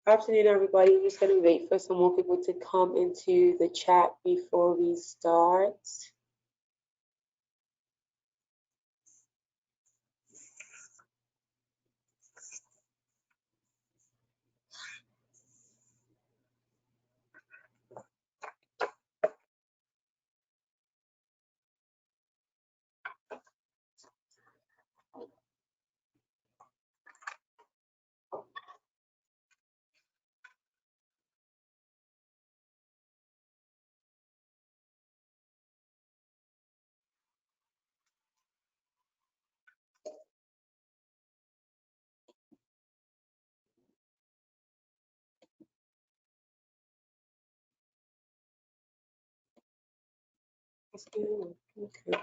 Afternoon, everybody. I'm just going to wait for some more people to come into the chat before we start. Okay.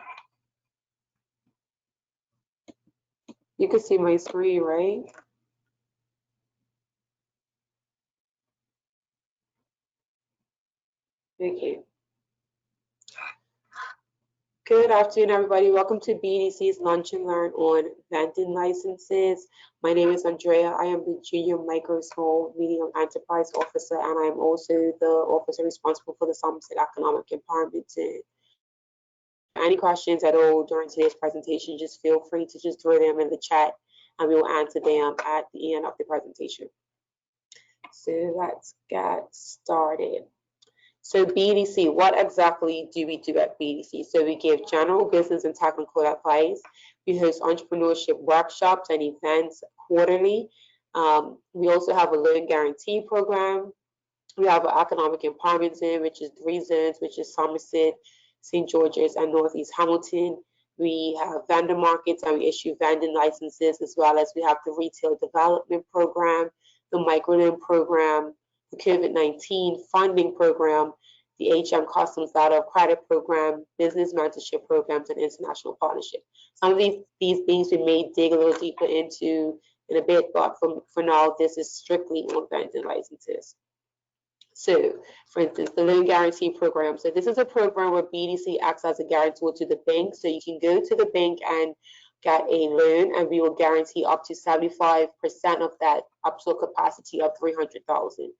You can see my screen, right? Okay. Good afternoon, everybody. Welcome to BDC's Lunch and Learn on vending licenses. My name is Andrea. I am the Junior Micro Small Medium Enterprise Officer, and I am also the officer responsible for the Somerset Economic Empowerment Team. Any questions at all during today's presentation, just feel free to just throw them in the chat, and we will answer them at the end of the presentation. So let's get started. So BDC, what exactly do we do at BDC? So we give general business and technical advice. We host entrepreneurship workshops and events quarterly. We also have a loan guarantee program. We have an economic empowerment zone, which is 3 zones, which is Somerset, St. George's, and Northeast Hamilton. We have vendor markets, and we issue vending licenses, as well as we have the retail development program, the microloan program, the COVID-19 funding program, the HM Customs Letter of Credit program, business mentorship programs, and international partnership. Some of these things we may dig a little deeper into in a bit, but for now, this is strictly on vending licenses. So, for instance, the loan guarantee program. So this is a program where BDC acts as a guarantor to the bank. So you can go to the bank and get a loan, and we will guarantee up to 75% of that, up to a capacity of 300,000.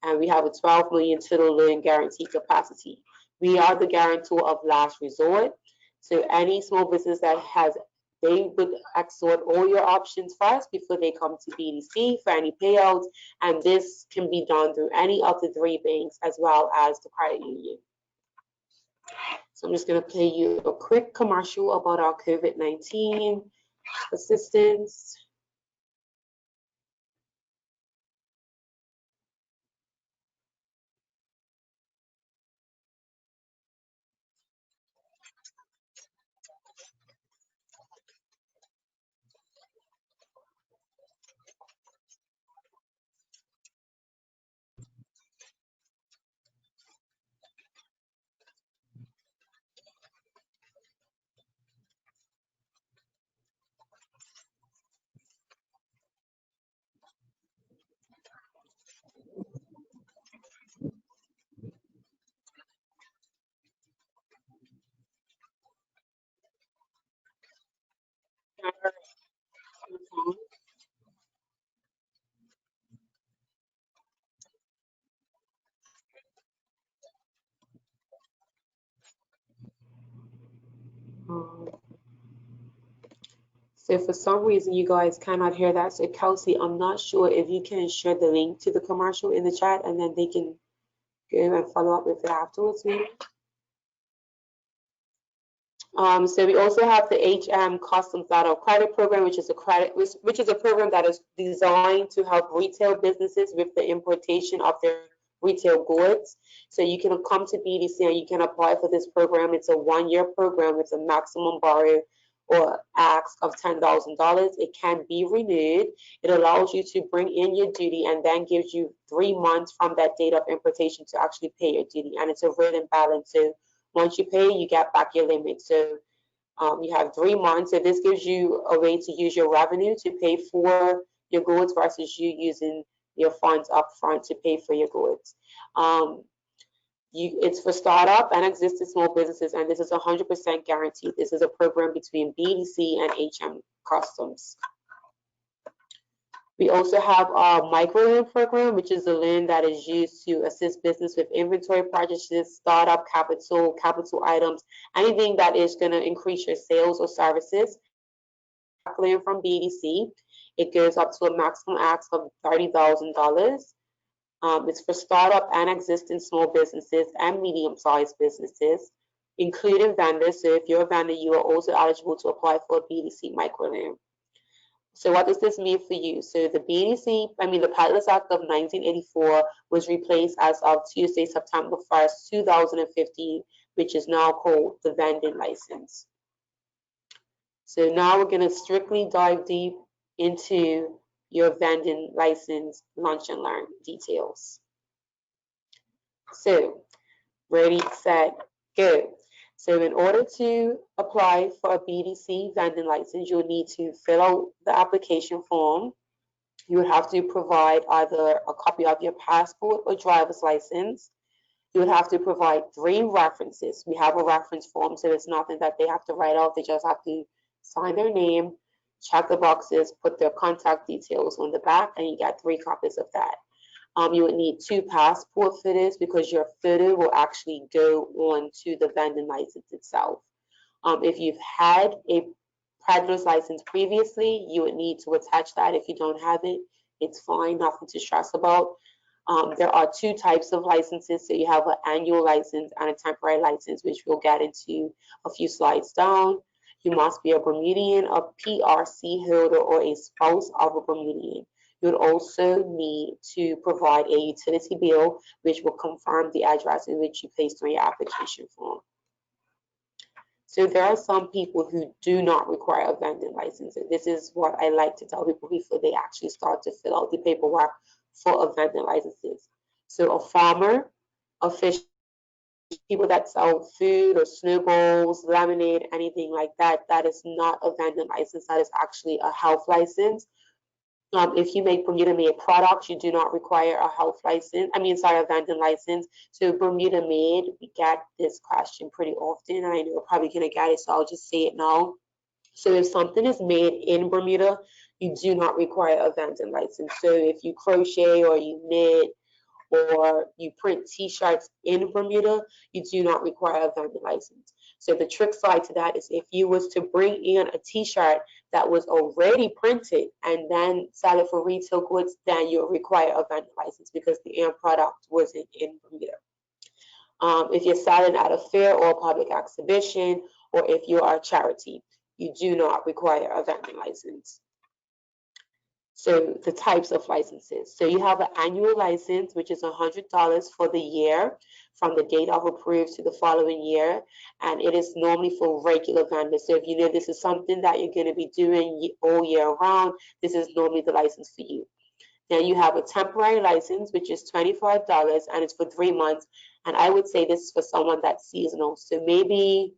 And we have a 12 million total loan guarantee capacity. We are the guarantor of last resort. So any small business that has, they would exhaust all your options first before they come to BDC for any payouts, and this can be done through any of the 3 banks as well as the credit union. So I'm just going to play you a quick commercial about our COVID-19 assistance. So for some reason you guys cannot hear that. So Kelsey, I'm not sure if you can share the link to the commercial in the chat, and then they can go and follow up with it afterwards, maybe. So we also have the HM Customs Letter of Credit program, which is a program that is designed to help retail businesses with the importation of their retail goods. So you can come to BDC and you can apply for this program. It's a 1-year program with a maximum borrow or ask of $10,000. It can be renewed. It allows you to bring in your duty and then gives you 3 months from that date of importation to actually pay your duty. And it's a written balance. So once you pay, you get back your limit. So you have 3 months. So this gives you a way to use your revenue to pay for your goods versus you using your funds up front to pay for your goods. It's for startup and existing small businesses, and this is 100% guaranteed. This is a program between BDC and HM Customs. We also have our microloan program, which is a loan that is used to assist business with inventory purchases, startup capital, capital items, anything that is going to increase your sales or services. Loan from BDC, it goes up to a maximum ask of $30,000. It's for startup and existing small businesses and medium-sized businesses, including vendors. So if you're a vendor, you are also eligible to apply for a BDC microloan. So what does this mean for you? So the the Pilots Act of 1984 was replaced as of Tuesday, September 1st, 2015, which is now called the vending license. So now we're going to strictly dive deep into your vending license launch and learn details. So ready, set, go. So in order to apply for a BDC vending license, you'll need to fill out the application form. You would have to provide either a copy of your passport or driver's license. You would have to provide 3 references. We have a reference form, so it's nothing that they have to write out. They just have to sign their name, check the boxes, put their contact details on the back, and you get 3 copies of that. You would need 2 passport photos because your photo will actually go on to the vending license itself. If you've had a peddler's license previously, you would need to attach that. If you don't have it, it's fine, nothing to stress about. There are 2 types of licenses. So you have an annual license and a temporary license, which we'll get into a few slides down. You must be a Bermudian, a PRC holder, or a spouse of a Bermudian. You would also need to provide a utility bill, which will confirm the address in which you placed on your application form. So there are some people who do not require a vending license. And this is what I like to tell people before they actually start to fill out the paperwork for a vending licenses. So a farmer, a fish, people that sell food or snowballs, lemonade, anything like that, that is not a vending license. That is actually a health license. If you make Bermuda-made products, you do not require a health license. A vending license. So Bermuda-made, we get this question pretty often, and I know we're probably going to get it, so I'll just say it now. So if something is made in Bermuda, you do not require a vending license. So if you crochet or you knit or you print T-shirts in Bermuda, you do not require a vending license. So the trick side to that is if you was to bring in a T-shirt that was already printed and then sell it for retail goods, then you'll require a vending license because the end product wasn't in Bermuda. If you're selling at a fair or a public exhibition, or if you are a charity, you do not require a vending license. So the types of licenses. So you have an annual license, which is $100 for the year from the date of approved to the following year. And it is normally for regular vendors. So if you know this is something that you're going to be doing all year round, this is normally the license for you. Then you have a temporary license, which is $25, and it's for 3 months. And I would say this is for someone that's seasonal. So maybe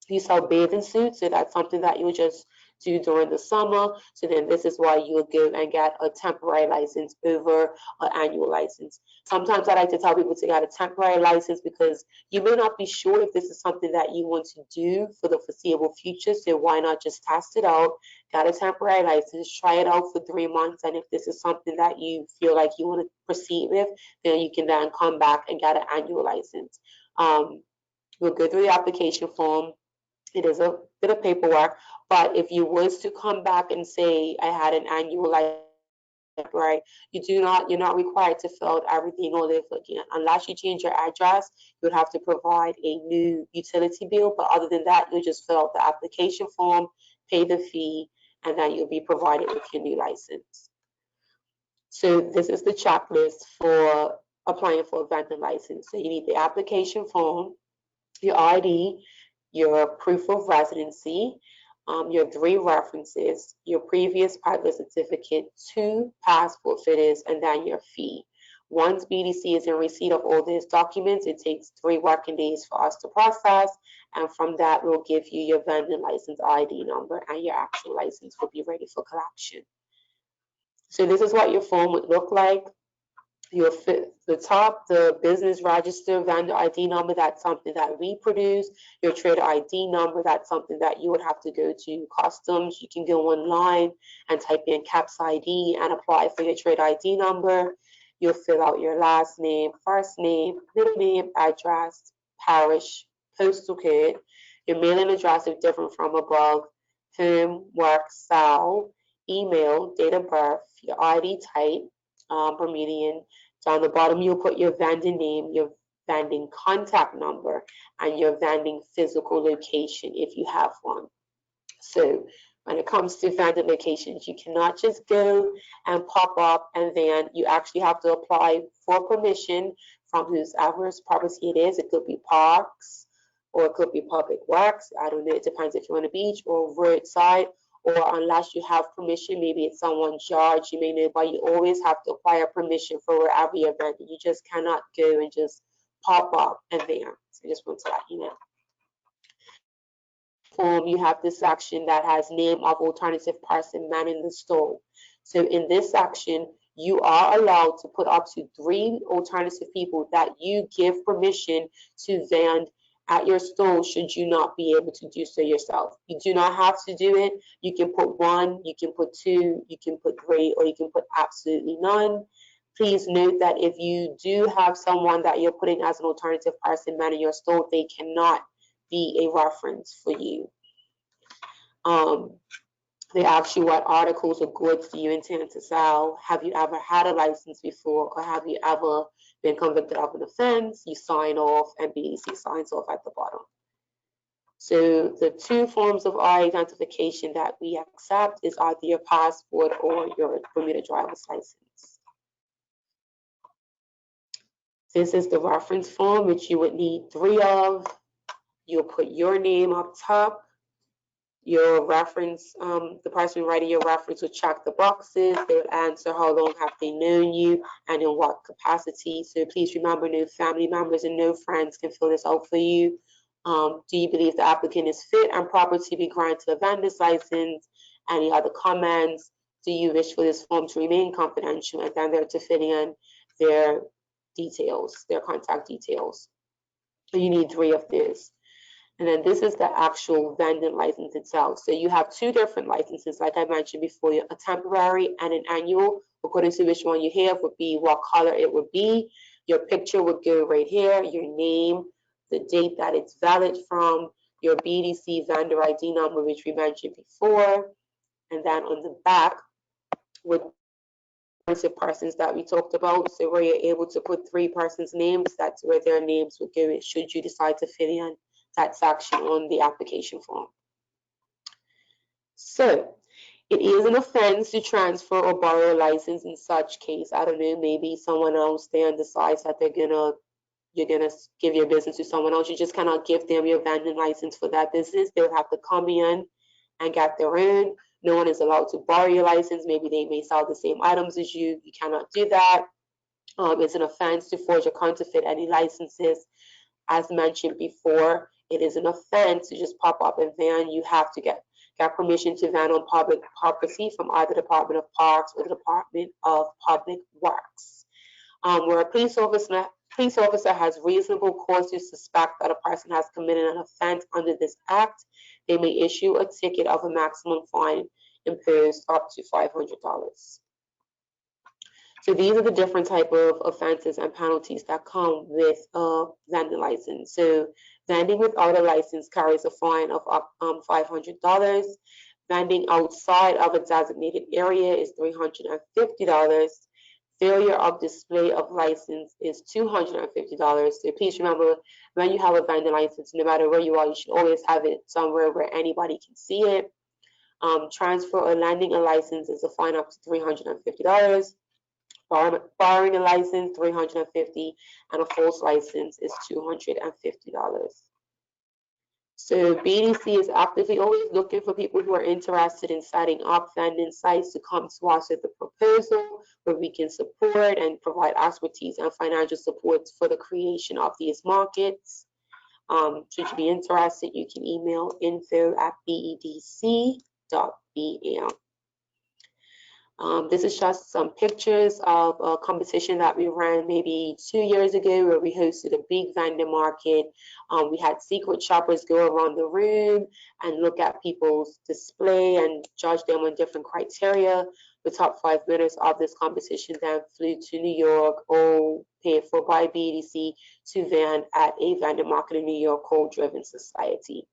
you sell bathing suits, so that's something that you'll just do during the summer. So then this is why you would go and get a temporary license over an annual license. Sometimes I like to tell people to get a temporary license because you may not be sure if this is something that you want to do for the foreseeable future. So why not just test it out, get a temporary license, try it out for 3 months. And if this is something that you feel like you want to proceed with, then you can then come back and get an annual license. We'll go through the application form. It is a bit of paperwork, but if you was to come back and say I had an annual license, right, you're not required to fill out everything all over again. Unless you change your address, you would have to provide a new utility bill, but other than that, you just fill out the application form, pay the fee, and then you'll be provided with your new license. So this is the checklist for applying for a vending license. So you need the application form, your ID, your proof of residency, your 3 references, your previous pilot certificate, 2 passport photos, and then your fee. Once BDC is in receipt of all these documents, it takes 3 working days for us to process, and from that, we'll give you your vending license ID number, and your actual license will be ready for collection. So this is what your form would look like. Your the top, the business register vendor ID number, that's something that we produce. Your trader ID number, that's something that you would have to go to customs. You can go online and type in CAPS ID and apply for your trader ID number. You'll fill out your last name, first name, middle name, address, parish, postal code, your mailing address if different from above, home, work, cell, email, date of birth, your ID type, Bermudian. Down the bottom, you'll put your vending name, your vending contact number, and your vending physical location if you have one. So when it comes to vending locations, you cannot just go and pop up, and then you actually have to apply for permission from whoever's property it is. It could be parks, or it could be public works. I don't know, it depends if you're on a beach or roadside, or unless you have permission, maybe it's someone's yard, you may know, but you always have to acquire permission for wherever you're vending. You just cannot go and just pop up and there. So I just want to let you know. You have this section that has name of alternative person manning the store. So in this section, you are allowed to put up to 3 alternative people that you give permission to vend at your store should you not be able to do so yourself. You do not have to do it. You can put 1, you can put 2, you can put 3, or you can put absolutely none. Please note that if you do have someone that you're putting as an alternative person manning your store, they cannot be a reference for you. They ask you what articles or goods do you intend to sell. Have you ever had a license before, or have you ever been convicted of an offense? You sign off, and BDC signs off at the bottom. So the 2 forms of identification that we accept is either your passport or your Bermuda driver's license. This is the reference form, which you would need 3 of. You'll put your name up top. Your reference, the person writing your reference will check the boxes. They would answer how long have they known you and in what capacity. So please remember, no family members and no friends can fill this out for you. Do you believe the applicant is fit and proper to be granted a vendor's license? Any other comments? Do you wish for this form to remain confidential? And then they're to fill in their details, their contact details. So you need 3 of these. And then this is the actual vending license itself. So you have 2 different licenses, like I mentioned before, a temporary and an annual. According to which one you have would be what color it would be. Your picture would go right here, your name, the date that it's valid from, your BDC vendor ID number, which we mentioned before. And then on the back would be persons that we talked about. So where you're able to put 3 persons' names, that's where their names would go should you decide to fill in that section on the application form. So it is an offense to transfer or borrow a license in such case. I don't know, maybe someone else then decides that you're gonna give your business to someone else. You just cannot give them your vending license for that business. They'll have to come in and get their own. No one is allowed to borrow your license. Maybe they may sell the same items as you. You cannot do that. It's an offense to forge or counterfeit any licenses. As mentioned before, it is an offense to just pop up and van. You have to get permission to van on public property from either Department of Parks or the Department of Public Works. Where a police officer has reasonable cause to suspect that a person has committed an offense under this act, they may issue a ticket of a maximum fine imposed up to $500. So these are the different type of offenses and penalties that come with a vending license. So vending without a license carries a fine of up $500. Vending outside of a designated area is $350. Failure of display of license is $250. So please remember, when you have a vending license, no matter where you are, you should always have it somewhere where anybody can see it. Transfer or lending a license is a fine up to $350. Borrowing a license, $350, and a false license is $250. So BDC is actively always looking for people who are interested in setting up vending sites to come to us with a proposal where we can support and provide expertise and financial support for the creation of these markets. Should you be interested, you can email info@bedc.bm. This is just some pictures of a competition that we ran maybe 2 years ago where we hosted a big vending market. We had secret shoppers go around the room and look at people's display and judge them on different criteria. The top 5 winners of this competition then flew to New York, all paid for by BDC, to vend at a vending market in New York called Driven Society.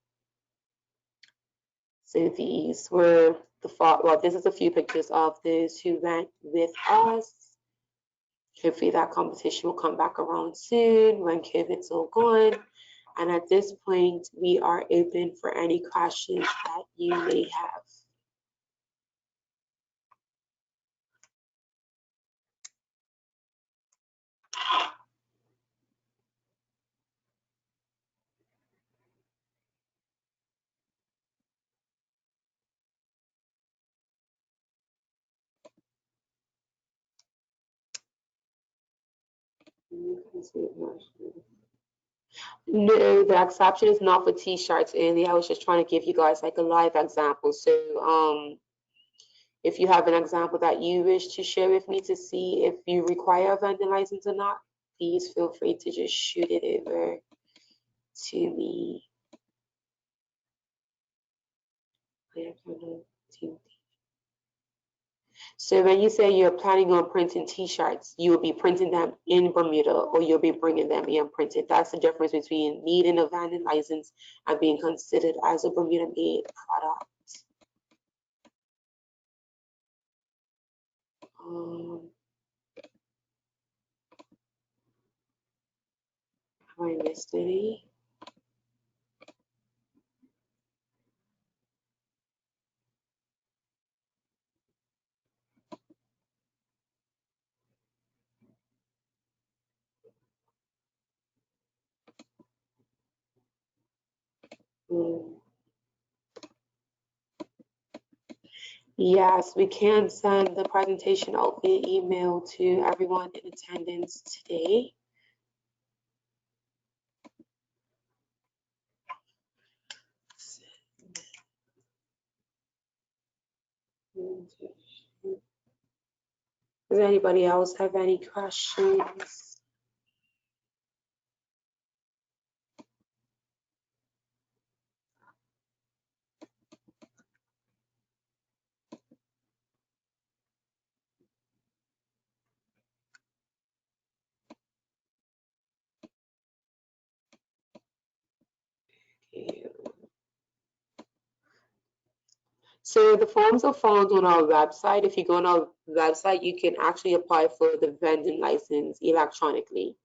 So these were well, this is a few pictures of those who went with us. Hopefully that competition will come back around soon when COVID's all gone. And at this point, we are open for any questions that you may have. No, the exception is not for t-shirts, Andy. I was just trying to give you guys like a live example. So if you have an example that you wish to share with me to see if you require a vending license or not, please feel free to just shoot it over to me. So when you say you're planning on printing t-shirts, you will be printing them in Bermuda or you'll be bringing them in printed. That's the difference between needing a vending license and being considered as a Bermuda-made product. Have I missed any? Yes, we can send the presentation out via email to everyone in attendance today. Does anybody else have any questions? So the forms are found on our website. If you go on our website, you can actually apply for the vending license electronically.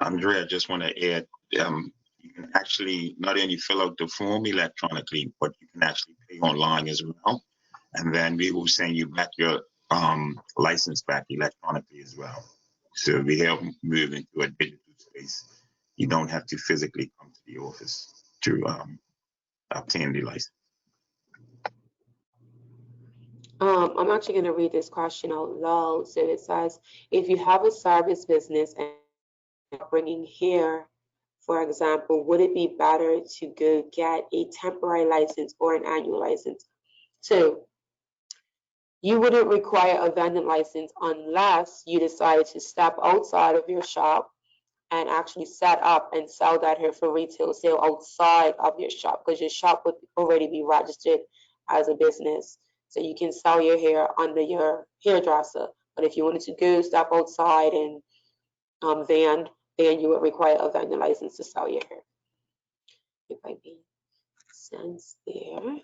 Andrea, I just want to add, you can actually not only fill out the form electronically, but you can actually pay online as well. And then we will send you back your license back electronically as well. So we help move into a digital space. You don't have to physically come to the office to obtain the license. I'm actually going to read this question out loud. So it says, if you have a service business and bringing here, for example, would it be better to go get a temporary license or an annual license? So you wouldn't require a vending license unless you decided to step outside of your shop and actually set up and sell that hair for retail sale outside of your shop, because your shop would already be registered as a business. So you can sell your hair under your hairdresser. But if you wanted to go step outside and vend, then you would require a vending license to sell your hair. If I make sense there.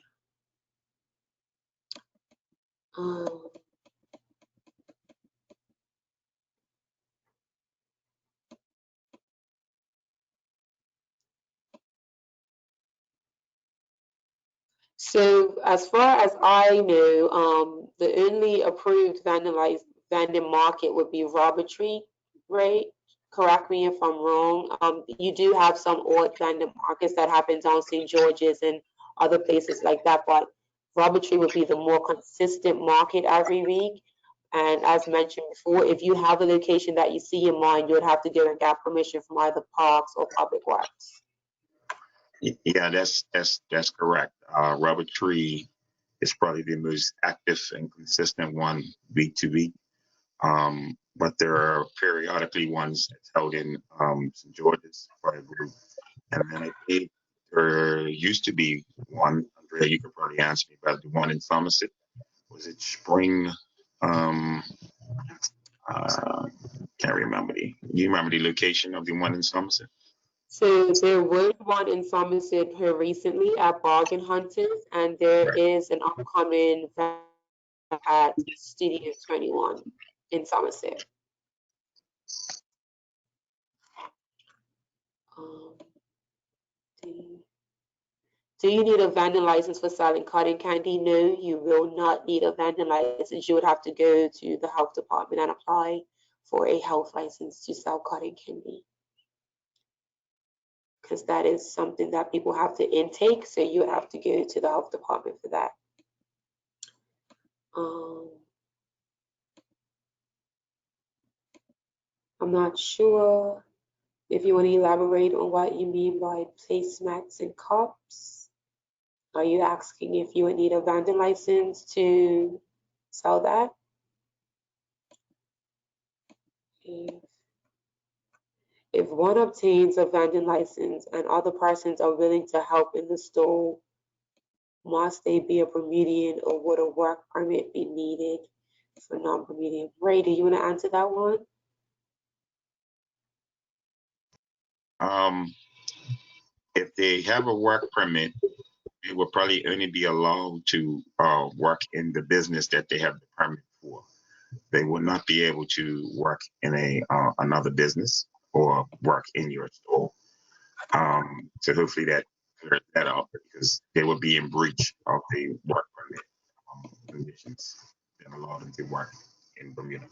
So as far as I know, the only approved vending market would be Robbertree, right? Correct me if I'm wrong. You do have some odd vending markets that happen down St. George's and other places like that, but Robbertree would be the more consistent market every week. And as mentioned before, if you have a location that you see in mind, you would have to go and get permission from either parks or public works. Yeah, that's correct. Rubber Tree is probably the most active and consistent one week to week. But there are periodically ones that's held in St. George's for a group. And then I think there used to be one, Andrea, you could probably answer me about the one in Somerset. Was it Spring? Um, can't remember you remember the location of the one in Somerset? So there was one in Somerset here recently at Bargain Hunters, and there Right. is an upcoming event at Studio 21 in Somerset. Um, do you need a vending license for selling cotton candy? No, you will not need a vending license. You would have to go to the health department and apply for a health license to sell cotton candy, because that is something that people have to intake. So you have to go to the health department for that. Um, I'm not sure if you want to elaborate on what you mean by placemats and cups. Are you asking if you would need a vending license to sell that? If, if one obtains a vending license and other persons are willing to help in the store, must they be a Bermudian or would a work permit be needed for non-Bermudian? Ray, do you want to answer that one? Um, if they have a work permit, they will probably only be allowed to work in the business that they have the permit for. They would not be able to work in a another business or work in your store. So hopefully that clears that up because they would be in breach of the work permit conditions that allow them to work in Bermuda.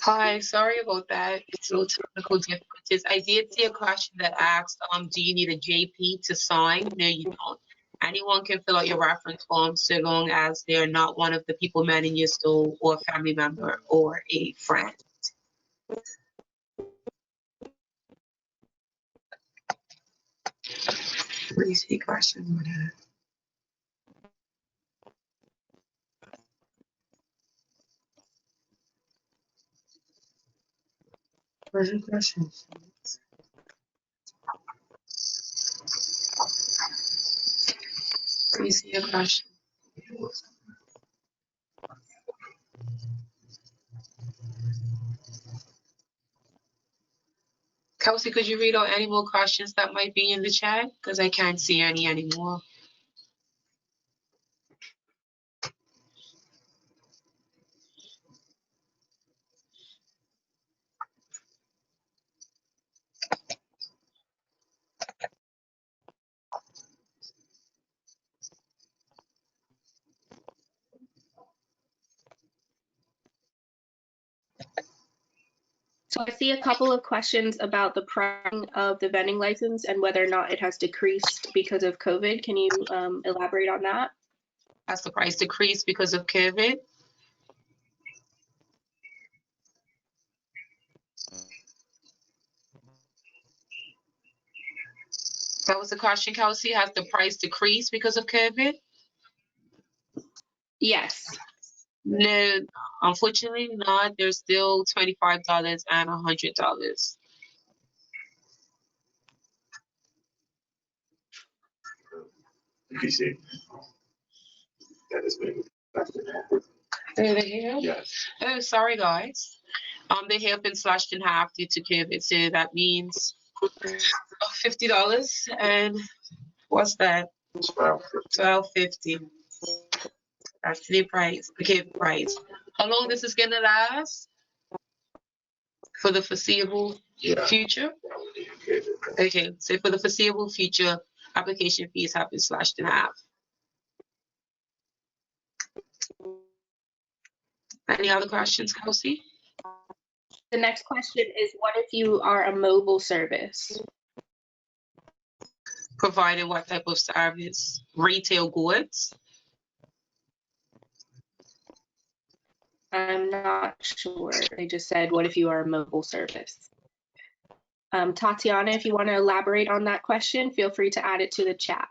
Hi, sorry about that. It's a little technical difficulties. I did see a question that asked, do you need a JP to sign? No, you don't. Anyone can fill out your reference form so long as they're not one of the people managing your store or a family member or a friend. Let me see question. Where's the question? Let me see a question. Kelsey, could you read out any more questions that might be in the chat? Because I can't see any anymore. So I see a couple of questions about the pricing of the vending license and whether or not it has decreased because of COVID. Can you elaborate on that? Has the price decreased because of COVID? That was the question, Kelsey. Has the price decreased because of COVID? Yes. No, unfortunately not. There's still $25 and $100. You see, that has been. They have? Yes. Oh, sorry, guys. They have been slashed in half due to COVID, so that means $50. And what's that? $12.50. That's the price. Okay, price. How long this is gonna last? For the foreseeable future? Okay, so for the foreseeable future, application fees have been slashed in half. Any other questions, Kelsey? The next question is, what if you are a mobile service? Providing what type of service? Retail goods? I'm not sure. They just said, what if you are a mobile service? Tatiana, if you want to elaborate on that question, feel free to add it to the chat.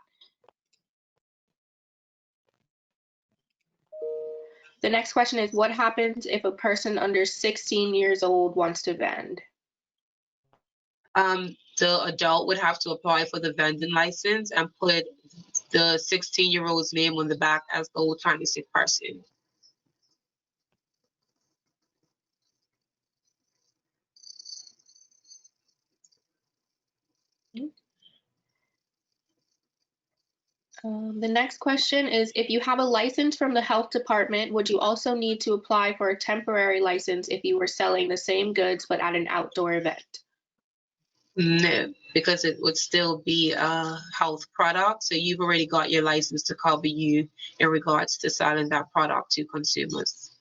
The next question is, what happens if a person under 16 years old wants to vend? The adult would have to apply for the vending license and put the 16-year-old's name on the back as the alternative person. The next question is, if you have a license from the health department, would you also need to apply for a temporary license if you were selling the same goods but at an outdoor event? No, because it would still be a health product. So you've already got your license to cover you in regards to selling that product to consumers.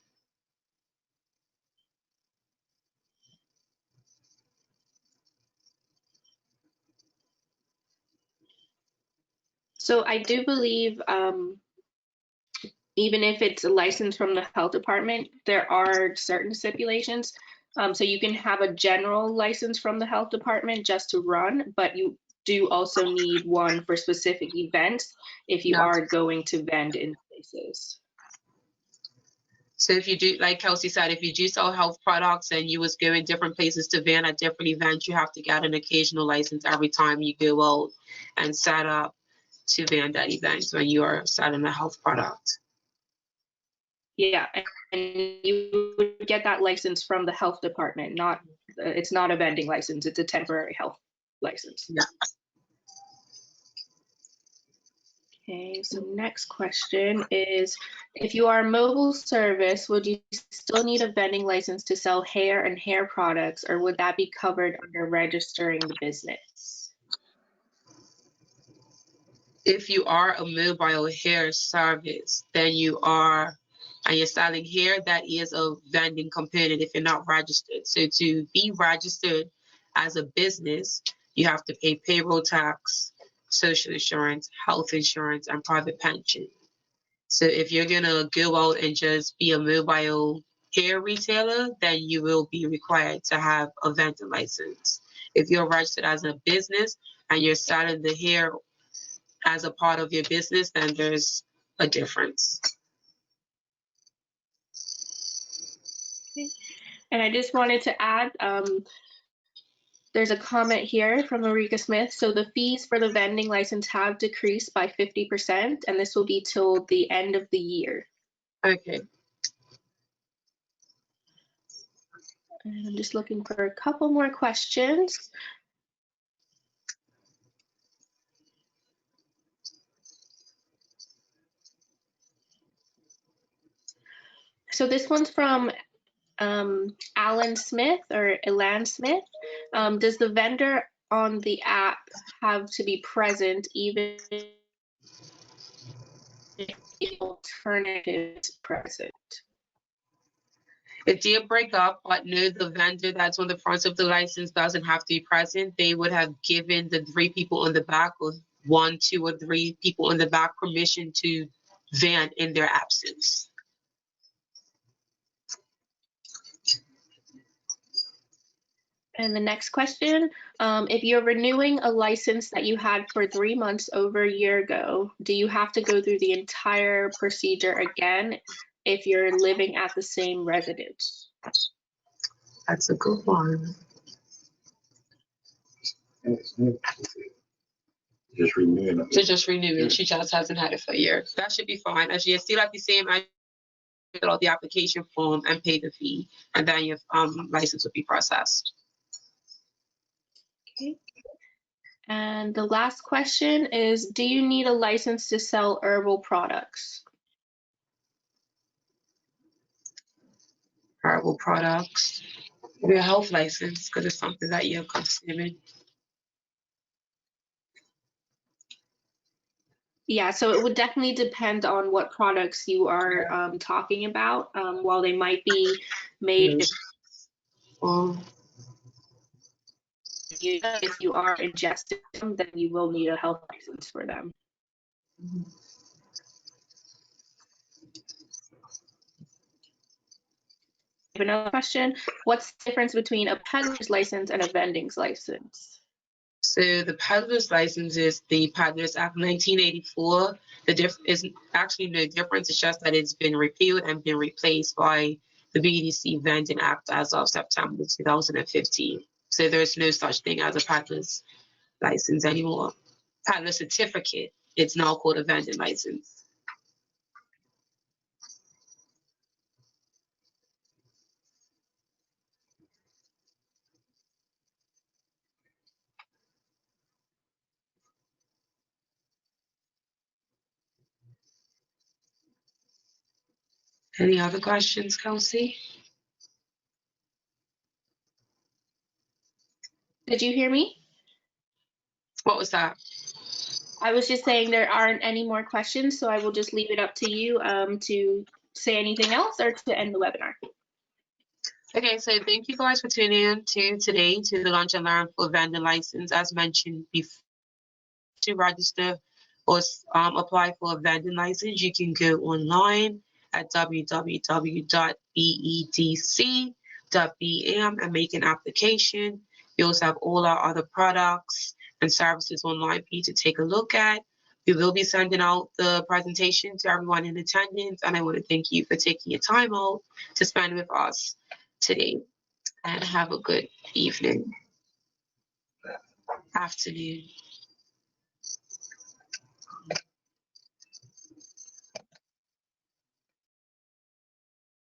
So I do believe even if it's a license from the health department, there are certain stipulations. So you can have a general license from the health department just to run, but you do also need one for specific events if you are going to vend in places. So if you do, like Kelsey said, if you do sell health products and you was going different places to vend at different events, you have to get an occasional license every time you go out and set up to vend at events when you are selling a health product. Yeah, and you would get that license from the health department, not, it's not a vending license, it's a temporary health license. Yeah. Okay, so next question is, if you are a mobile service, would you still need a vending license to sell hair and hair products, or would that be covered under registering the business? If you are a mobile hair service, then you are and you're selling hair, that is a vending component if you're not registered. So to be registered as a business, you have to pay payroll tax, social insurance, health insurance, and private pension. So if you're gonna go out and just be a mobile hair retailer, then you will be required to have a vending license. If you're registered as a business and you're selling the hair as a part of your business, then there's a difference. And I just wanted to add, there's a comment here from Marika Smith. So the fees for the vending license have decreased by 50%, and this will be till the end of the year. Okay. And I'm just looking for a couple more questions. So this one's from Alan Smith or Elan Smith. Does the vendor on the app have to be present even if the alternative is present? It did break up, but no, the vendor that's on the front of the license doesn't have to be present. They would have given the 3 people on the back, or 1, 2, or 3 people on the back, permission to vend in their absence. And the next question, if you're renewing a license that you had for 3 months over a year ago, do you have to go through the entire procedure again if you're living at the same residence? That's a good one. Just renewing it. To just renew it, she just hasn't had it for a year. That should be fine. As you still have the same, fill out the application form and pay the fee, and then your license will be processed. Okay. And the last question is, do you need a license to sell herbal products? Herbal products. Your health license, because it's something that you're consuming. Yeah, so it would definitely depend on what products you are talking about. While they might be made, if you are ingesting them, then you will need a health license for them. Another question, what's the difference between a peddler's license and a vending's license? So the Peddler's License is the Peddlers Act 1984. The difference is actually no difference. It's just that it's been repealed and been replaced by the BDC Vending Act as of September 2015. So there's no such thing as a Peddler's License anymore. Peddler certificate, it's now called a vending license. Any other questions, Kelsey? Did you hear me? What was that? I was just saying there aren't any more questions, so I will just leave it up to you to say anything else or to end the webinar. Okay, so thank you guys for tuning in today to the Lunch and Learn for Vending License. As mentioned before, to register or apply for a vending license, you can go online at www.bedc.bm and make an application. We also have all our other products and services online for you to take a look at. We will be sending out the presentation to everyone in attendance, and I want to thank you for taking your time out to spend with us today. And have a good evening, afternoon.